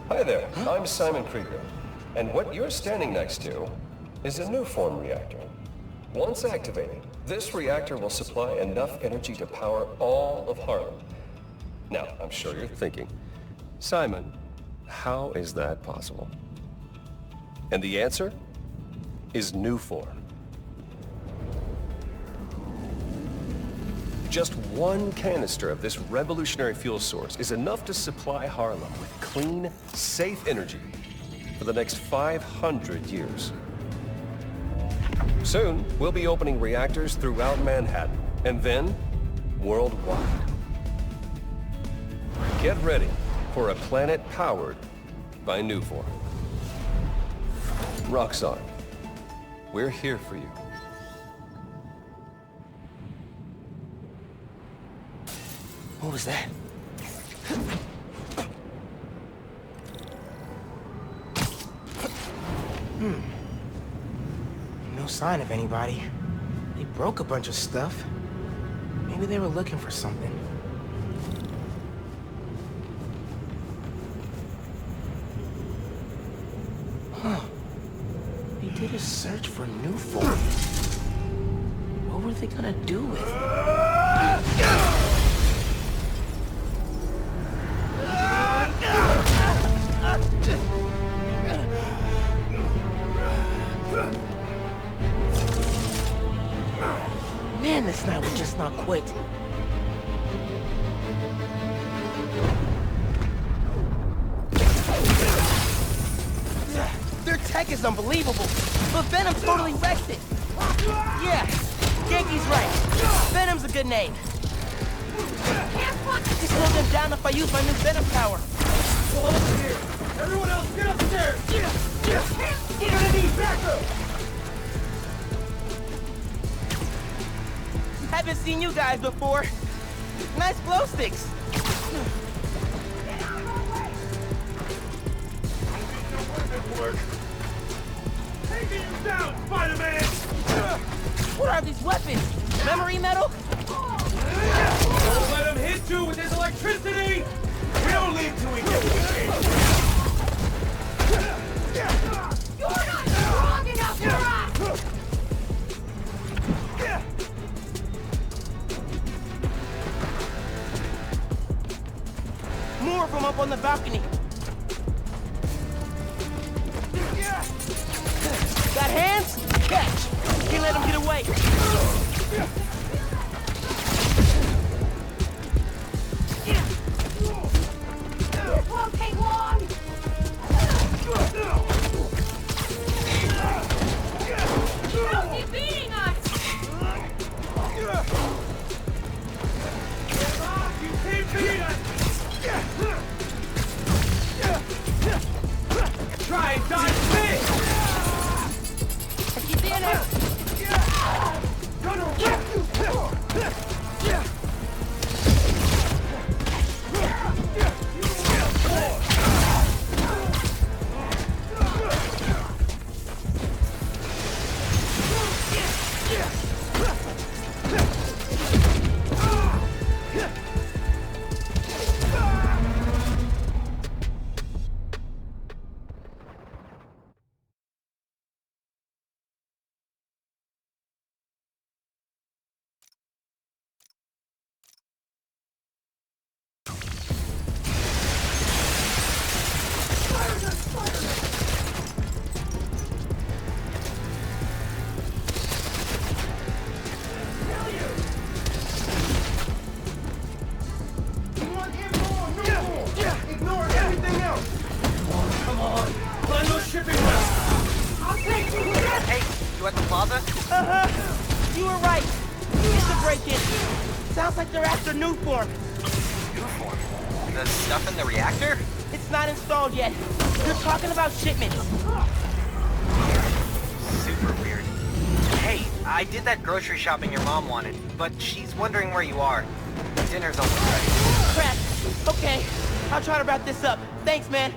Hi there, I'm Simon Krieger, and what you're standing next to is a new form reactor. Once activated, this reactor will supply enough energy to power all of Harlem. Now, I'm sure you're thinking, Simon, how is that possible? And the answer is new form. Just one canister of this revolutionary fuel source is enough to supply Harlem with clean, safe energy for the next 500 years. Soon, we'll be opening reactors throughout Manhattan, and then worldwide. Get ready for a planet powered by Nuform. Roxxon, we're here for you. What was that? No sign of anybody. They broke a bunch of stuff. Maybe they were looking for something. Huh. They did a search for Nuform. What were they gonna do with it? Man, this night would just not quit. Their tech is unbelievable, but Venom totally wrecked it. Yeah, Yankee's right. Venom's a good name. I can slow them down if I use my new Venom power. Hold over here. Everyone else, get upstairs. You're gonna need backup. Haven't seen you guys before. Nice glow sticks. Taking you down, Spider-Man! What are these weapons? Memory metal? Don't let him hit you with his electricity! We don't leave till we get the You're not strong enough for us! More of them up on the balcony. Got hands? Catch! Can't let them get away. This won't take long! How's he beating us? You can't beat us! Try and dodge me! I keep being him! Gonna wreck you! Ignore everything else! Come on! Find those shipping routes! I'll take you! Hey, you at the plaza? Uh-huh. You were right. It's a break-in. Sounds like they're after Nuform. Nuform? The stuff in the reactor? It's not installed yet. They're talking about shipments. Super weird. Hey, I did that grocery shopping your mom wanted, but she's wondering where you are. Dinner's almost ready. Crap. Okay, I'll try to wrap this up. Thanks, man.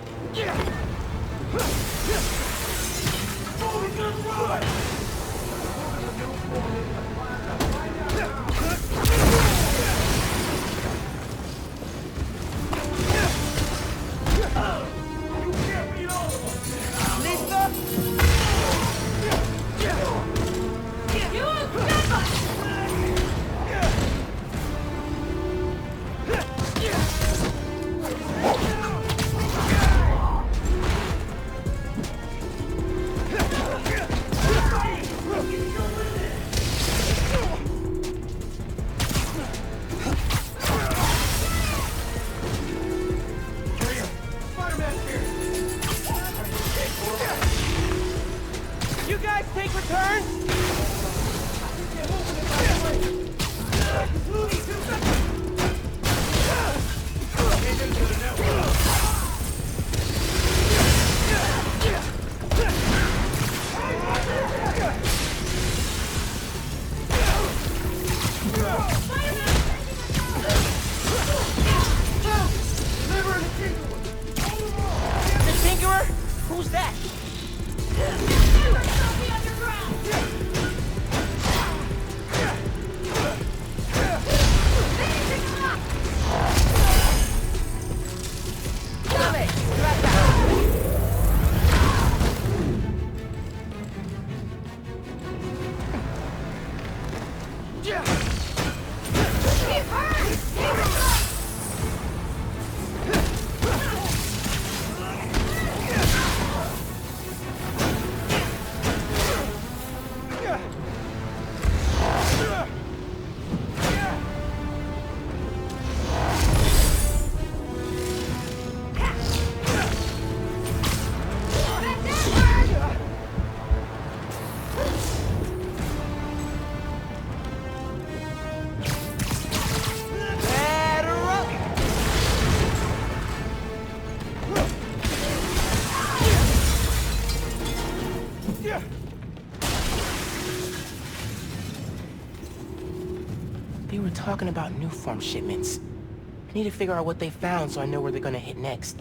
Who's that? They were talking about new form shipments. I need to figure out what they found so I know where they're gonna hit next.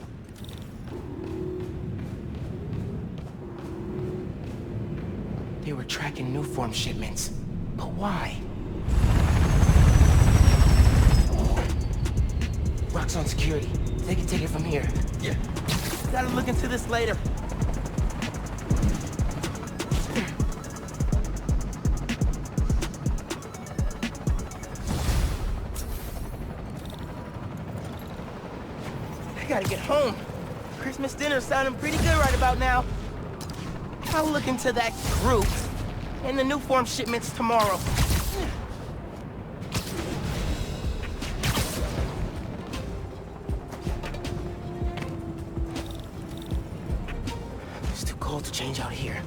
They were tracking new form shipments. But why? Rock's on security. They can take it from here. Yeah. Gotta look into this later. I gotta get home. Christmas dinner's sounding pretty good right about now. I'll look into that group and the new form shipments tomorrow. It's too cold to change out here.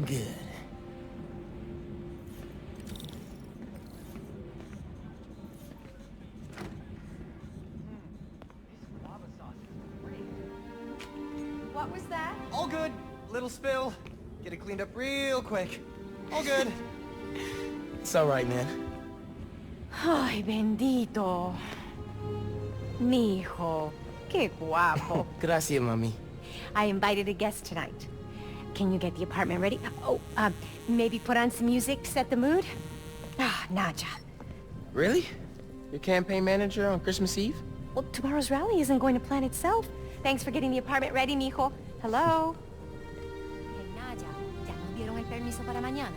Good. What was that? All good. Little spill. Get it cleaned up real quick. All good. It's all right, man. Ay, bendito. Mi hijo. Qué guapo. Gracias, mami. I invited a guest tonight. Can you get the apartment ready? Oh, maybe put on some music to set the mood? Ah, Naja. Really? Your campaign manager on Christmas Eve? Well, tomorrow's rally isn't going to plan itself. Thanks for getting the apartment ready, mijo. Hello? Hey, Naja, ya nos dieron el permiso para mañana.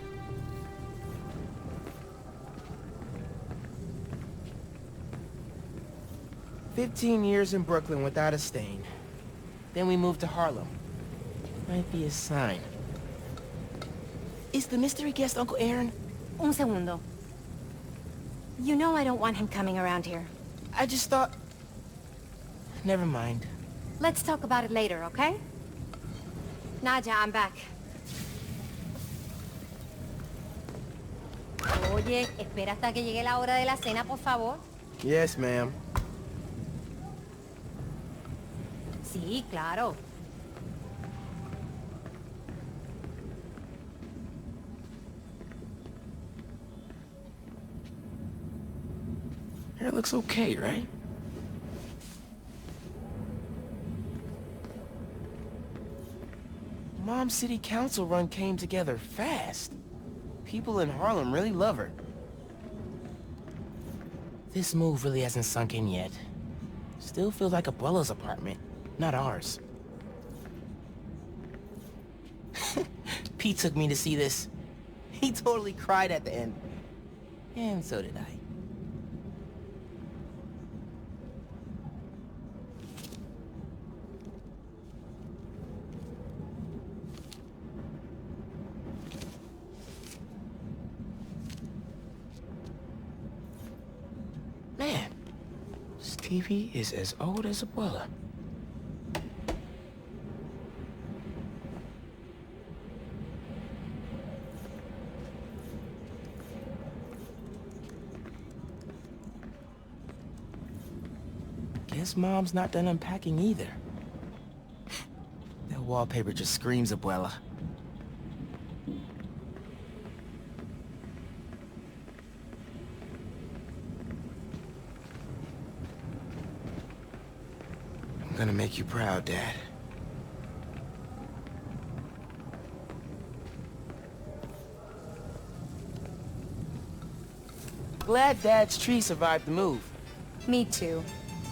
"15 years in Brooklyn without a stain. Then we moved to Harlem. Might be a sign. Is the mystery guest Uncle Aaron? Un segundo. You know I don't want him coming around here. I just thought... Never mind. Let's talk about it later, okay? Naja, I'm back. Oye, espera hasta que llegue la hora de la cena, por favor. Yes, ma'am. Sí, claro. Hair looks okay, right? Mom's city council run came together fast. People in Harlem really love her. This move really hasn't sunk in yet. Still feels like Abuela's apartment, not ours. Pete took me to see this. He totally cried at the end. And so did I. Man, this TV is as old as Abuela. Guess Mom's not done unpacking either. That wallpaper just screams Abuela. I'm gonna make you proud, Dad. Glad Dad's tree survived the move. Me too.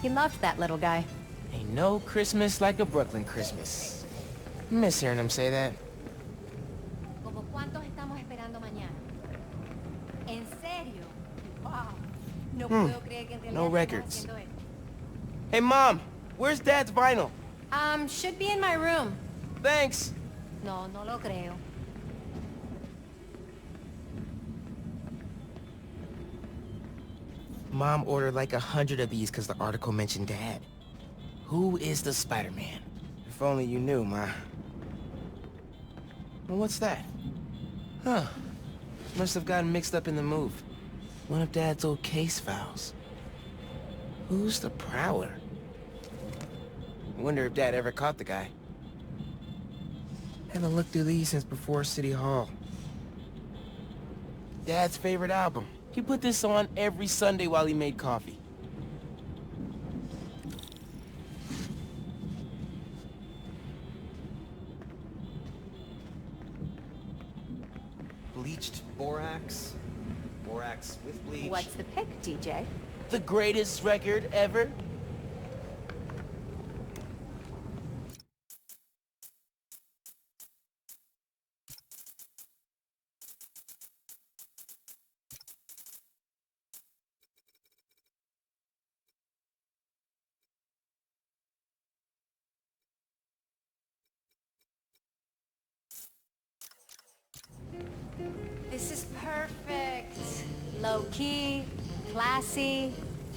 He loved that little guy. Ain't no Christmas like a Brooklyn Christmas. Miss hearing him say that. ¿Como cuántos estamos esperando mañana? ¿En serio? Wow. No puedo creer que en realidad No estamos records. haciendo esto. Hey, Mom! Where's Dad's vinyl? Should be in my room. Thanks! No, no lo creo. Mom ordered like 100 of these because the article mentioned Dad. Who is the Spider-Man? If only you knew, Ma. Well, what's that? Huh. Must have gotten mixed up in the move. One of Dad's old case files. Who's the Prowler? I wonder if Dad ever caught the guy. Haven't looked through these since before City Hall. Dad's favorite album. He put this on every Sunday while he made coffee. Bleached borax. Borax with bleach. What's the pick, DJ? The greatest record ever. This is perfect. Low-key, classy.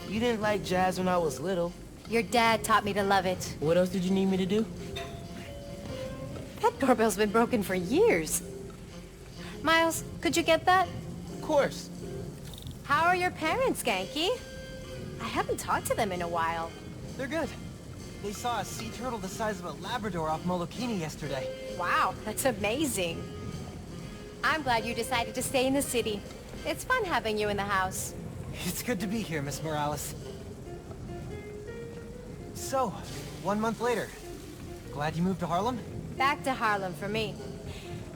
You didn't like jazz when I was little. Your dad taught me to love it. What else did you need me to do? That doorbell's been broken for years. Miles, could you get that? Of course. How are your parents, Genki? I haven't talked to them in a while. They're good. They saw a sea turtle the size of a Labrador off Molokini yesterday. Wow, that's amazing. I'm glad you decided to stay in the city. It's fun having you in the house. It's good to be here, Miss Morales. So, 1 month later. Glad you moved to Harlem? Back to Harlem for me.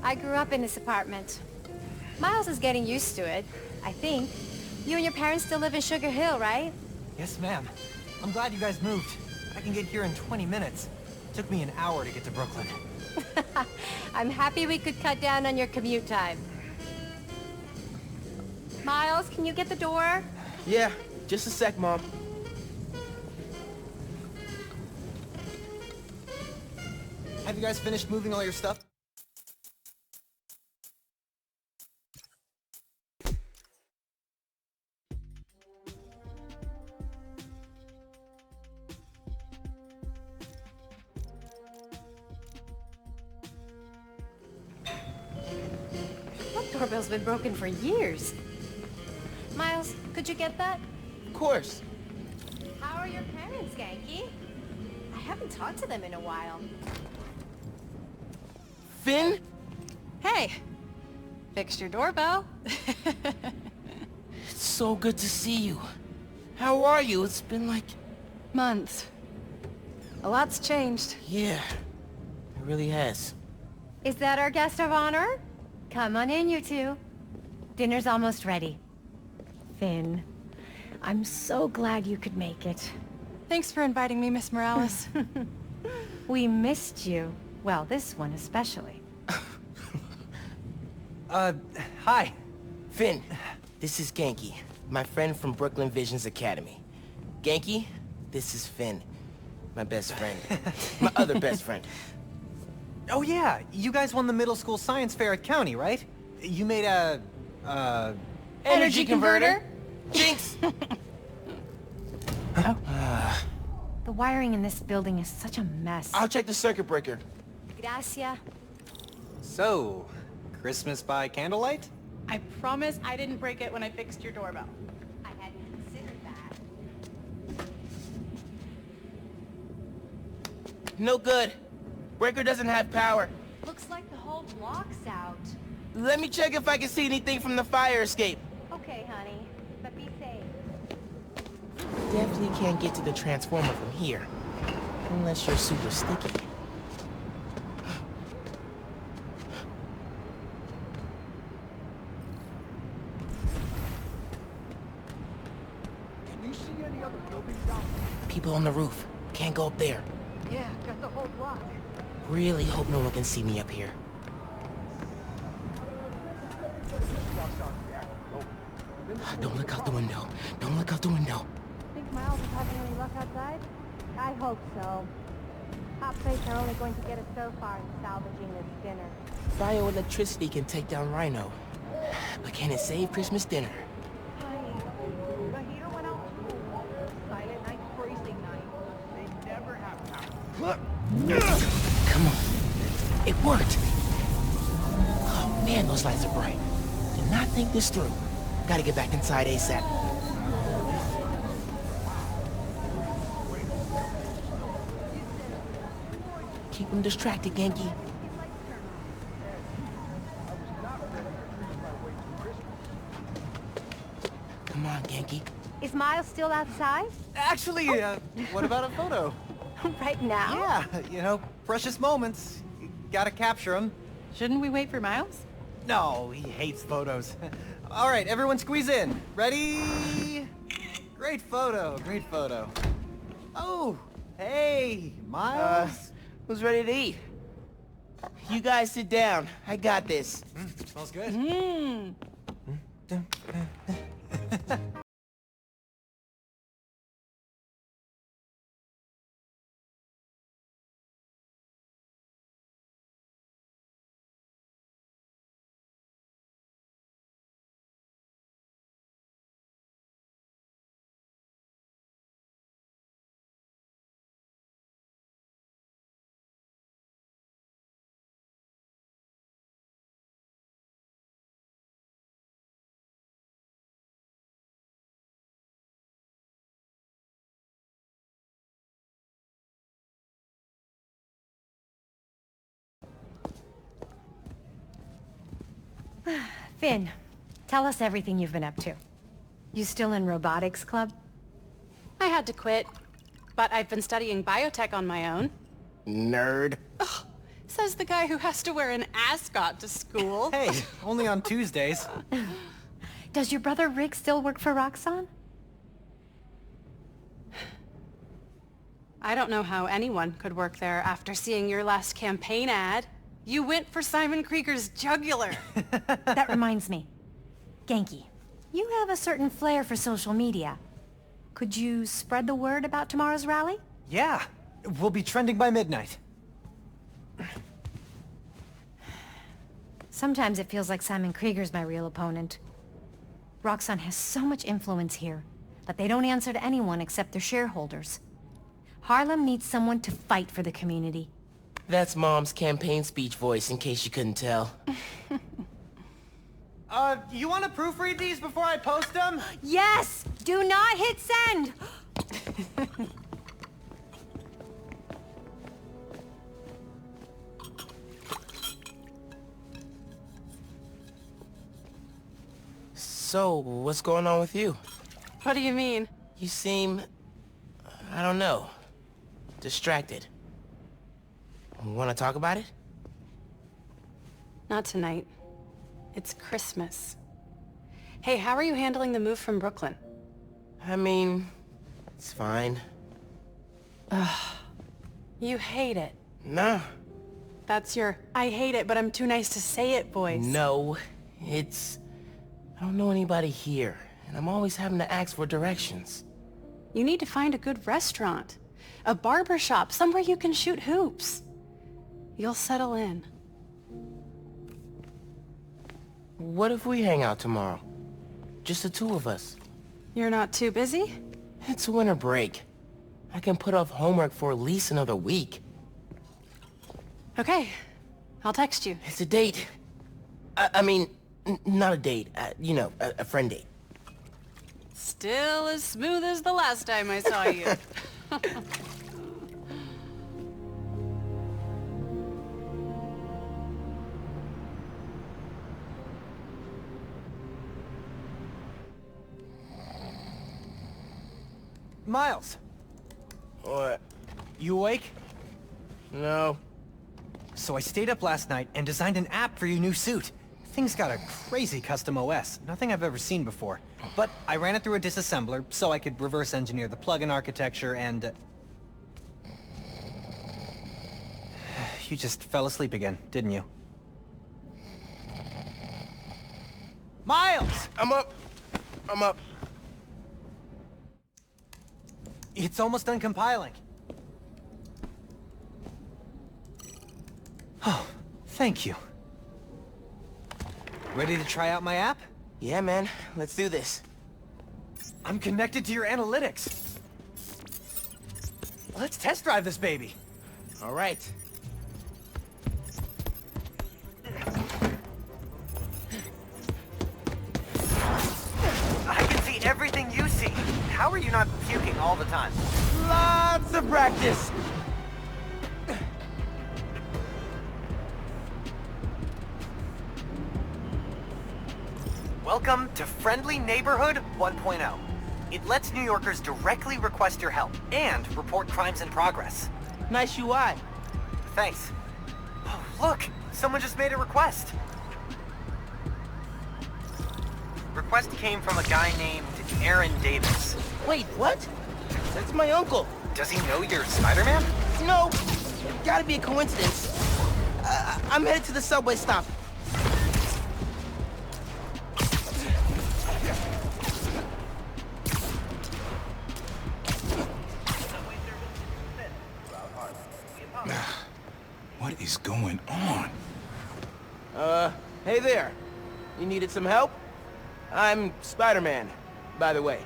I grew up in this apartment. Miles is getting used to it, I think. You and your parents still live in Sugar Hill, right? Yes, ma'am. I'm glad you guys moved. I can get here in 20 minutes. Took me an hour to get to Brooklyn. I'm happy we could cut down on your commute time. Miles, can you get the door? Yeah, just a sec, Mom. Have you guys finished moving all your stuff? That doorbell's been broken for years. Miles, could you get that? Of course. How are your parents, Genki? I haven't talked to them in a while. Finn? Hey! Fixed your doorbell. It's so good to see you. How are you? It's been like... Months. A lot's changed. Yeah, it really has. Is that our guest of honor? Come on in, you two. Dinner's almost ready. Finn, I'm so glad you could make it. Thanks for inviting me, Miss Morales. We missed you. Well, this one especially. Hi. Finn, this is Genki, my friend from Brooklyn Visions Academy. Genki, this is Finn, my best friend. My other best friend. Oh yeah, you guys won the middle school science fair at County, right? You made a... Energy converter? Jinx! The wiring in this building is such a mess. I'll check the circuit breaker. Gracias. So, Christmas by candlelight? I promise I didn't break it when I fixed your doorbell. I hadn't considered that. No good. Breaker doesn't have power. Looks like the whole block's out. Let me check if I can see anything from the fire escape. Okay, honey, but be safe. Definitely can't get to the transformer from here. Unless you're super sticky. Can you see any other buildings down People on the roof. Can't go up there. Yeah, got the whole block. Really hope no one can see me up here. Don't look out the window. Don't look out the window. Think Miles is having any luck outside? I hope so. Hot plates are only going to get us so far in salvaging this dinner. Bioelectricity can take down Rhino. But can it save Christmas dinner? The heater went out too. Silent night, freezing night. They never have power. Come on. It worked. Oh man, those lights are bright. Did not think this through. Gotta get back inside ASAP. Keep them distracted, Genki. Come on, Genki. Is Miles still outside? Actually, what about a photo? Right now? Yeah, you know, precious moments. You gotta capture them. Shouldn't we wait for Miles? No, he hates photos. All right, everyone squeeze in. Ready? Great photo, great photo. Oh, hey, Miles. Who's ready to eat? You guys sit down. I got this. Smells good. Finn, tell us everything you've been up to. You still in robotics club? I had to quit, but I've been studying biotech on my own. Nerd. Says the guy who has to wear an ascot to school. Hey, only on Tuesdays. Does your brother Rick still work for Roxxon? I don't know how anyone could work there after seeing your last campaign ad. You went for Simon Krieger's jugular. That reminds me. Genki, you have a certain flair for social media. Could you spread the word about tomorrow's rally? Yeah, we'll be trending by midnight. Sometimes it feels like Simon Krieger's my real opponent. Roxxon has so much influence here that they don't answer to anyone except their shareholders. Harlem needs someone to fight for the community. That's Mom's campaign speech voice, in case you couldn't tell. You want to proofread these before I post them? Yes! Do not hit send! So, what's going on with you? What do you mean? You seem... I don't know. Distracted. Want to talk about it? Not tonight. It's Christmas. Hey, how are you handling the move from Brooklyn? I mean... it's fine. You hate it. Nah. That's your I hate it, but I'm too nice to say it voice. No. It's... I don't know anybody here, and I'm always having to ask for directions. You need to find a good restaurant. A barber shop, somewhere you can shoot hoops. You'll settle in. What if we hang out tomorrow? Just the two of us. You're not too busy? It's winter break. I can put off homework for at least another week. Okay. I'll text you. It's a date. I mean, not a date. You know, a friend date. Still as smooth as the last time I saw you. Miles, What? you awake? No. So I stayed up last night and designed an app for your new suit. Thing's got a crazy custom OS, nothing I've ever seen before. But I ran it through a disassembler so I could reverse engineer the plugin architecture and... You just fell asleep again, didn't you? Miles! I'm up. I'm up. It's almost done compiling. Oh, thank you. Ready to try out my app? Yeah, man. Let's do this. I'm connected to your analytics. Let's test drive this baby. All right. I can see everything you see. How are you not puking all the time? Lots of practice. Welcome to Friendly Neighborhood 1.0. It lets New Yorkers directly request your help and report crimes in progress. Nice UI. Thanks. Oh, look! Someone just made a request. Request came from a guy named Aaron Davis. Wait, what? That's my uncle. Does he know you're Spider-Man? No, it gotta be a coincidence. I'm headed to the subway stop. What is going on? Hey there. You needed some help? I'm Spider-Man, by the way.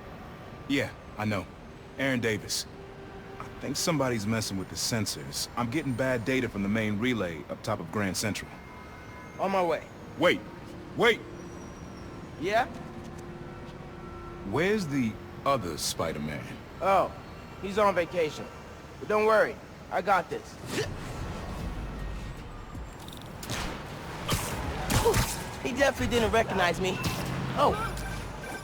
Yeah, I know. Aaron Davis. I think somebody's messing with the sensors. I'm getting bad data from the main relay up top of Grand Central. On my way. Wait! Wait! Yeah? Where's the other Spider-Man? Oh, he's on vacation. But don't worry, I got this. He definitely didn't recognize me. Oh,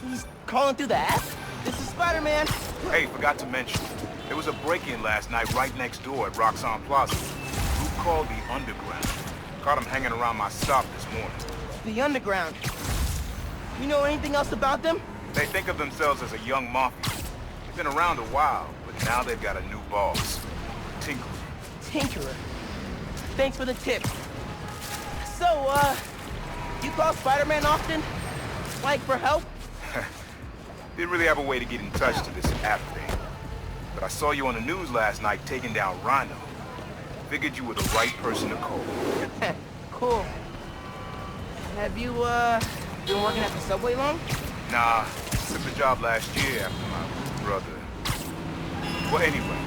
he's calling through the app? This is Spider-Man. Hey, forgot to mention. There was a break-in last night right next door at Roxanne Plaza. Group called the Underground. Caught him hanging around my stop this morning. The Underground. You know anything else about them? They think of themselves as a young mafia. They've been around a while, but now they've got a new boss. Tinker. Tinkerer. Thanks for the tip. So, you call Spider-Man often? Like, for help? Didn't really have a way to get in touch to this app thing. But I saw you on the news last night taking down Rhino. Figured you were the right person to call. Cool. Have you, been working at the subway long? Nah, took the job last year after my brother. Well, anyway,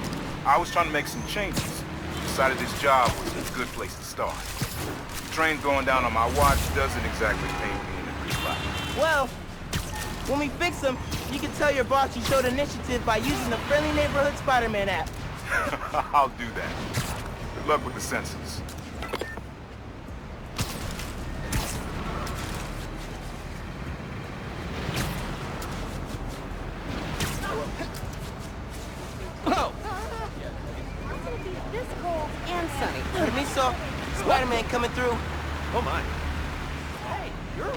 I was trying to make some changes. Decided this job was a good place to start. The train going down on my watch doesn't exactly paint me in a good light. Well, when we fix them, you can tell your boss you showed initiative by using the Friendly Neighborhood Spider-Man app. I'll do that. Good luck with the sensors. Oh! This cold and sunny. Permiso. Spider-Man coming through. Oh my. Hey, you're...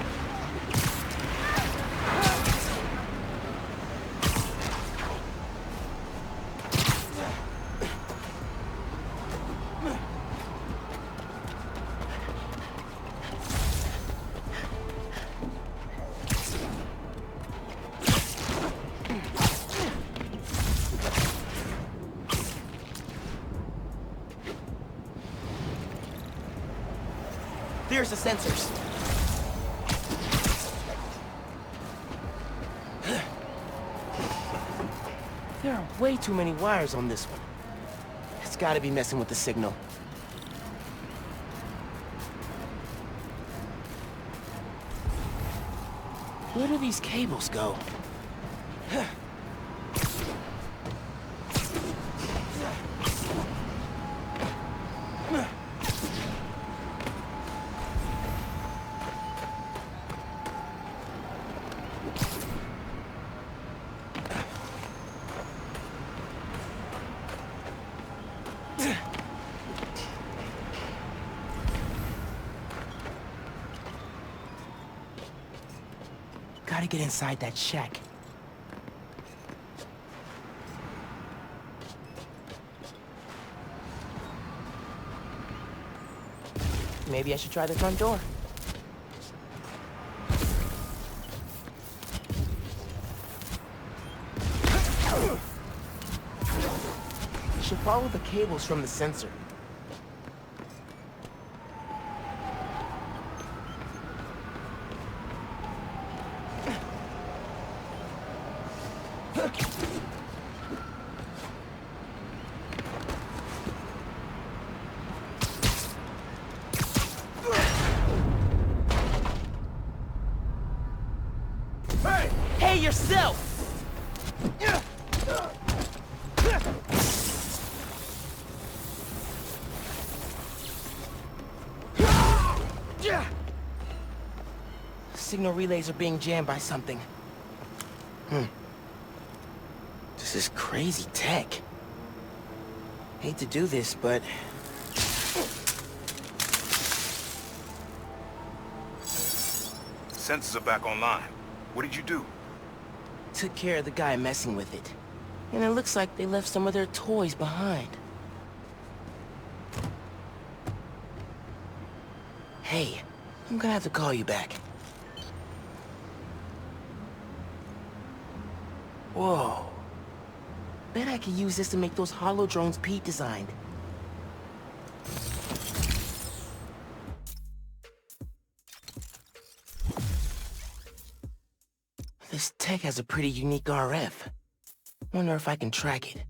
There's the sensors. There are way too many wires on this one. It's gotta be messing with the signal. Where do these cables go? gotta get inside that shack. Maybe I should try the front door. Should follow the cables from the sensor. Hey, yourself! Signal relays are being jammed by something. This is crazy tech. Hate to do this, but... Sensors are back online. What did you do? Took care of the guy messing with it. And it looks like they left some of their toys behind. Hey, I'm gonna have to call you back. Whoa. Bet I could use this to make those hollow drones Pete designed. This tech has a pretty unique RF. Wonder if I can track it.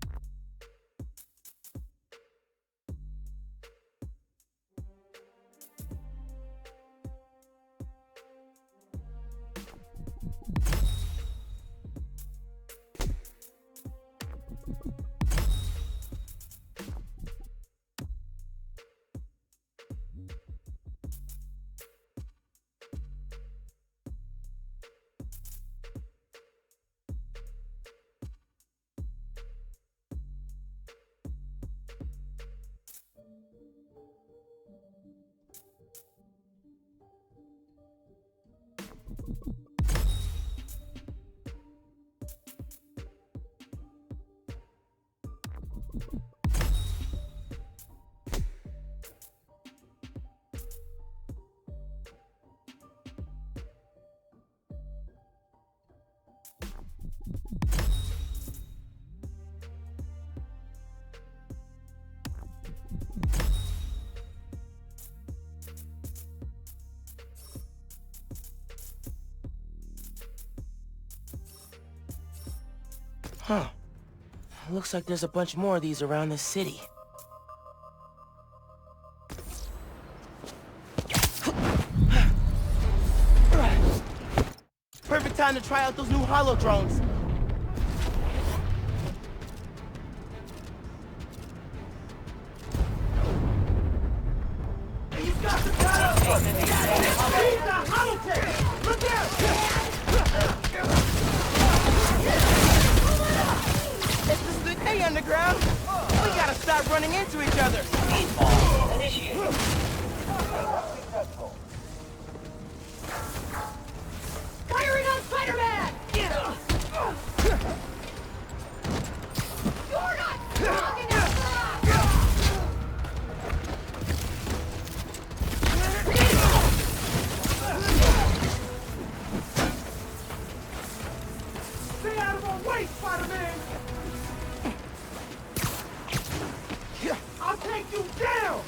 Huh. Looks like there's a bunch more of these around the city. Perfect time to try out those new hollow drones. He's got the power! He's the holotech! Look out! This is the day, Underground. We gotta stop running into each other. Firing on Spider-Man! You're not strong enough for us! Stay out of my way, Spider-Man! I'll take you down!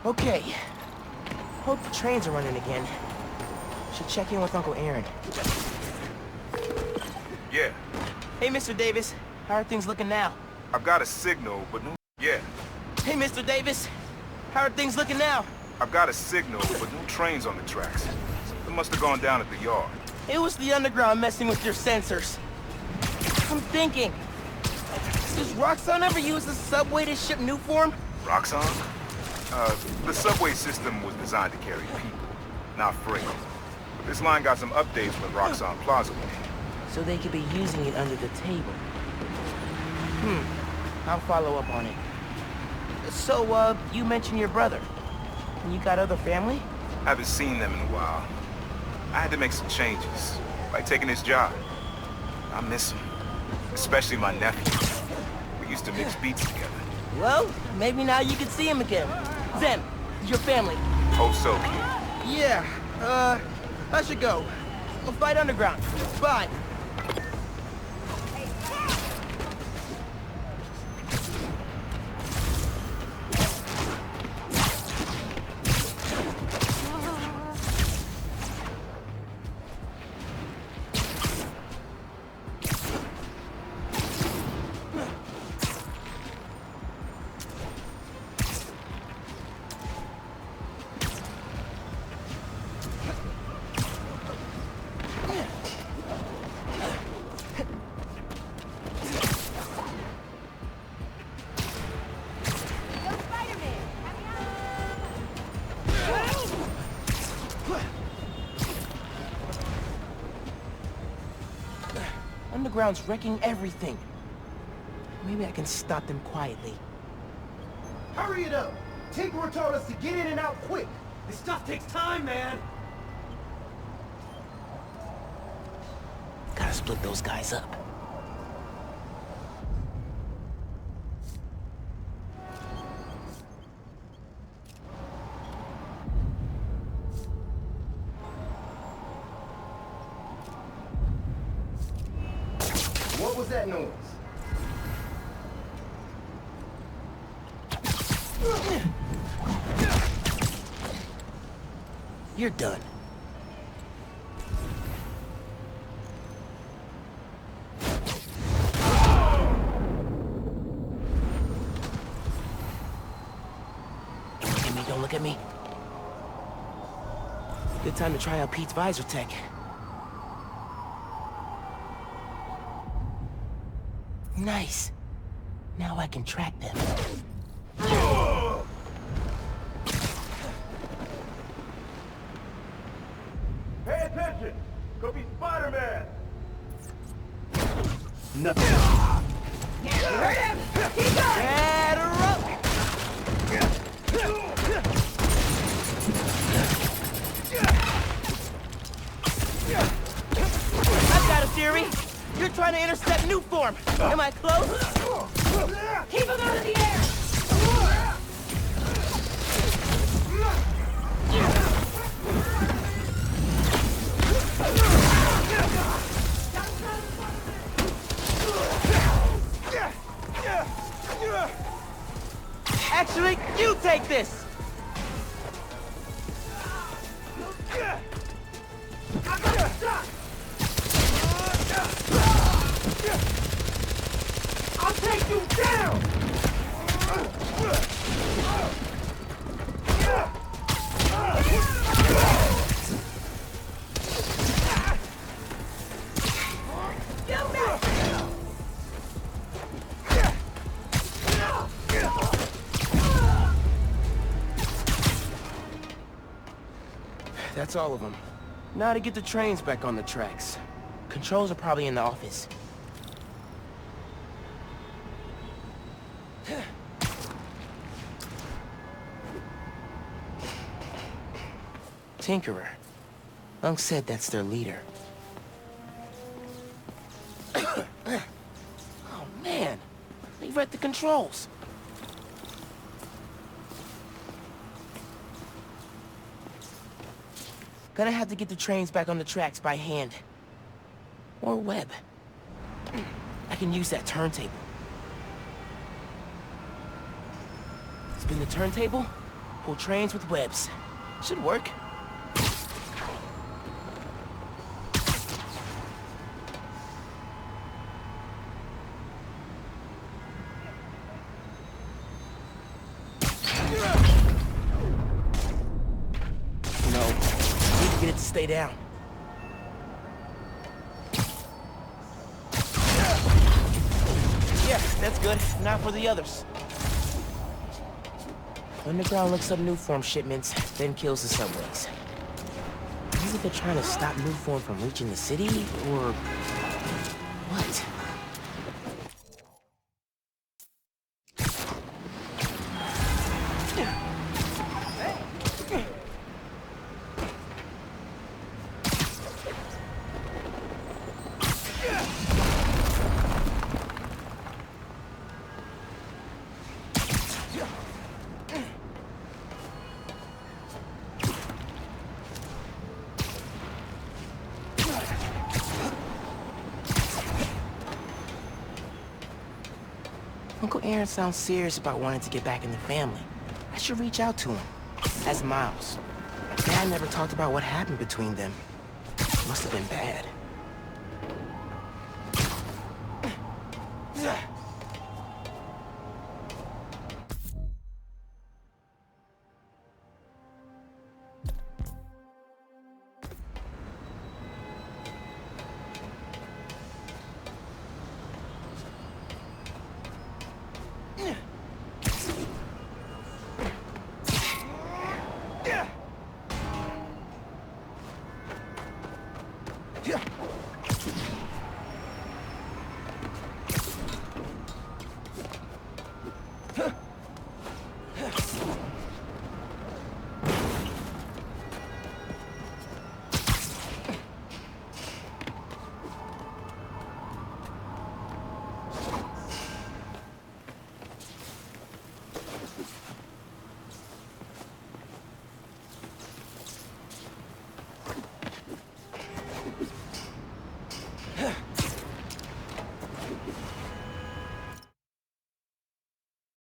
Okay. Hope the trains are running again. Should check in with Uncle Aaron. Yeah, Hey, Mr. Davis. How are things looking now? I've got a signal, but no... Yeah, Hey, Mr. Davis. How are things looking now? I've got a signal, but no trains on the tracks. They must have gone down at the yard. It was the underground messing with your sensors. I'm thinking, does Roxxon ever use the subway to ship new form? Roxxon? The subway system was designed to carry people, not freight. But this line got some updates when Roxxon Plaza went in. So they could be using it under the table. I'll follow up on it. So, you mentioned your brother. You got other family? Haven't seen them in a while. I had to make some changes, like taking this job. I miss him, especially my nephew. We used to mix beats together. Well, maybe now you can see him again. Zen, your family. Hope so, kid. Yeah, I should go. We'll fight underground. Bye. Underground's wrecking everything. Maybe I can stop them quietly. Hurry it up! Tinkerer told us to get in and out quick. This stuff takes time, man. Gotta split those guys up. What was that noise? You're done. Don't look at me. Good time to try out Pete's visor tech. Nice. Now I can track them. Pay attention! Could be Spider-Man! Nothing. You heard him? Keep going! Get her up! I've got a theory. You're trying to intercept new form. Am I close? Keep him out of the air! Actually, you take this! I'll take you down! That's all of them. Now to get the trains back on the tracks. Controls are probably in the office. Tinkerer. Unc said that's their leader. Oh man, they read the controls. Gonna have to get the trains back on the tracks by hand. Or web. I can use that turntable. Spin the turntable, pull trains with webs. Should work. stay down. Yeah, that's good. Now for the others. Underground looks up Nuform shipments, then kills the subways. Maybe they're trying to stop Nuform from reaching the city, or... what? Uncle Aaron sounds serious about wanting to get back in the family. I should reach out to him. As Miles. Dad never talked about what happened between them. Must have been bad. Huh.